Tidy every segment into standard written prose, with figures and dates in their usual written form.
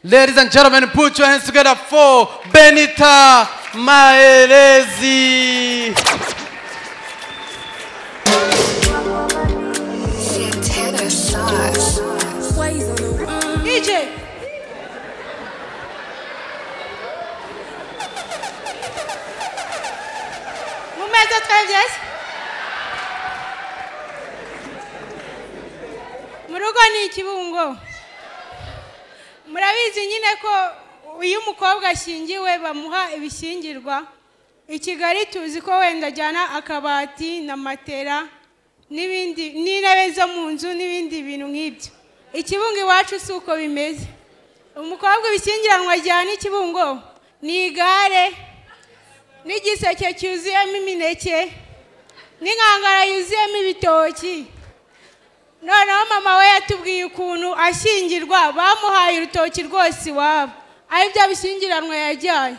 Ladies and gentlemen, put your hands together for Benitha Mahrez. DJ. Mumeze twebye. Murugo ni ikibungo. Murabizi nyine ko uyu mukobwa ashingiwe bamuha ibishyingirwa. I Kigali tuzi ko wenda ajyana akabati na matera n'ibindi n'intebe zo mu nzu n'ibindi bintu nk'ibyo. Ikibungo iwacu suko bimeze. Umukobwa ibishyingiranwa ajyana ikibungo ni igare n'igiseke cyuzuyemo imineke n'inkangara yuzuyemo ibitoki. Noneho mama we yatubwiye ukuntu ashyingirwa bamuhaye urutoki rwose iwabo ari byo bishyingiranwa yajyanye.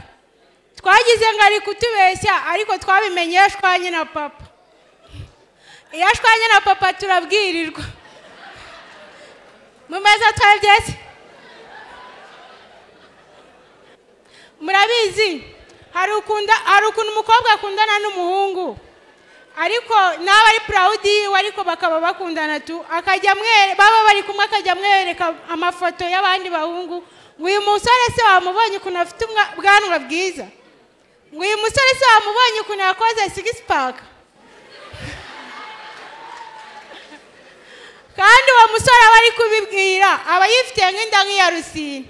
Twagize ngo ari kutubeshya ariko twabimenye yashwanye na papa. Iyo ashwanye na papa turabwirirwa. Mumeze twebye. Murabizi hari ukuntu umukobwa akundana n'umuhungu ariko nawe ari proud yiwe ariko bakaba bakundana tu akajya baba bari kumwe akajya mwereka amafoto y'abandi bahungu ngo uyu musore se wamubonye ukuntu afite ubwanwa bwiza, ngo uyu musore se wamubonye ukuntu yakoze six pack, kandi uwo musore aba ari kubibwira aba yifitiye nk'inda nk'iya Rusine.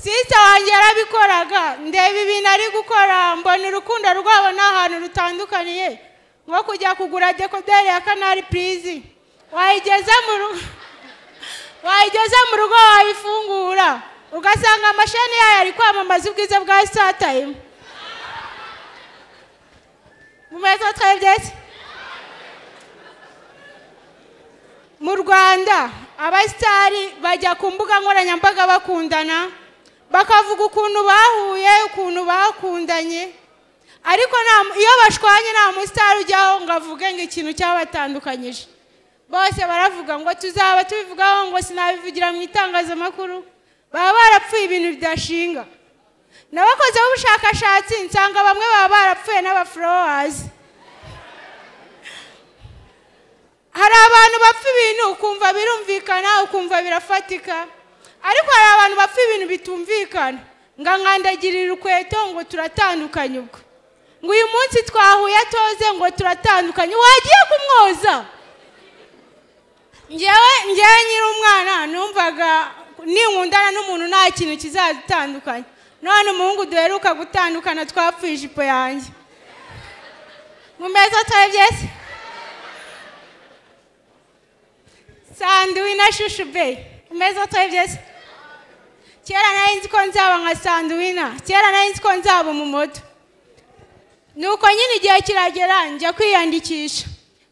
Sisa wanjye yarabikoraga ndeba ibintu ari gukora mbona urukundo rwabo n'ahantu rutandukaniye nko kujya kugura dekoderi ya Canal Plus wayigeza mu rugo wayifungura ugasanga amashani yayo ari kwamamaza ubwiza bwa Startime. Mumeze twebye. Mu Rwanda abasitari bajya ku mbuga nkoranyambaga bakundana bakavuga ukuntu bahuye ukuntu bakundanye ariko iyo bashwanye nta musitari ujyaho ngo avuge ngo ikintu cyabatandukanyije. Bose baravuga ngo tuzaba tubivugaho ngo sinabivugira mu itangazamakuru. Baba barapfuye ibintu bidashinga. Nabakoze ubushakashatsi nsanga bamwe baba barapfuye n'abaflowers. Hari abantu bapfa ibintu ukumva birumvikana ukumva birafatika ariko hari abantu bapfa ibintu bitumvikana nkandagirira ukweto ngo turatandukanye ubwo ngo uyu munsi twahuye atoze ngo turatandukanye wagiye kumwoza. Ngewe nyiri umwana numvaga ninkundana n'umuntu nta kintu kizadutandukanya. None umuhungu duheruka gutandukana twapfuye ijipo yanjye. Mumeze twebye. Sandwina Shushube. Mumeze twebye. Kera nari nzi ko nzaba nka Sandwina. Kera nari nzi ko nzaba mu moto. Nuko nyine igihe kiragera njya kwiyandikisha.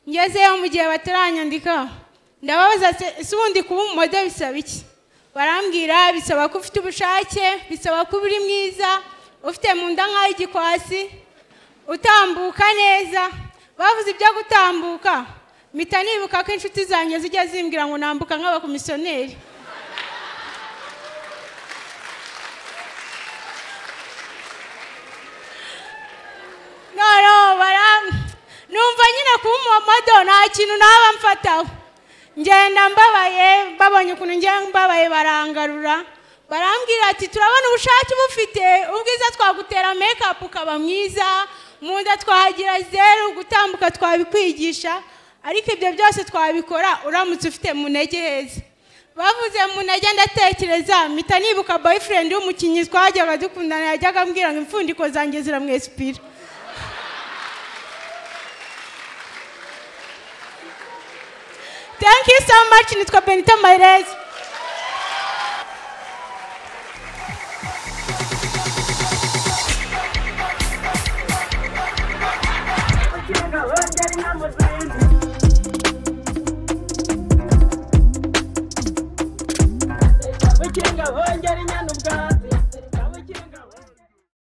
Ngezeyo mu gihe bataranyandika. Ndababaza se ubundi kuba mu moto bisaba iki? Barambwira bisaba ko ufite ubushake, bisaba ko uri mwiza, ufite mu nda nk'ay'igikwasi, utambuka neza. Bavuze ibyo gutambuka. Mpita nibuka ko inshuti zanjye zijya zimbwira ngo nambuka nk'abakomisiyoneri. Numva nyine kuba mu modo nta kintu naba mfataho. Ngenda mbabaye babonye ukuntu ngiye mbabaye barangarura. Barambwira ati turabona ubushake bufite ubwiza twagutera makeup ukaba mwiza, mu nda twahagira zero gutambuka twabikwigisha ariko ibyo byose twabikora uramutse ufite mu ntege heza. Bavuze mu ntege ndatekereza mpita nibuka boyfriend w'umukinnyi twajyaga dukundana yajyaga ambwira ngo imfundiko zanjye ziramwespira. Thank you so much. Nitwa Benitha Mahrez.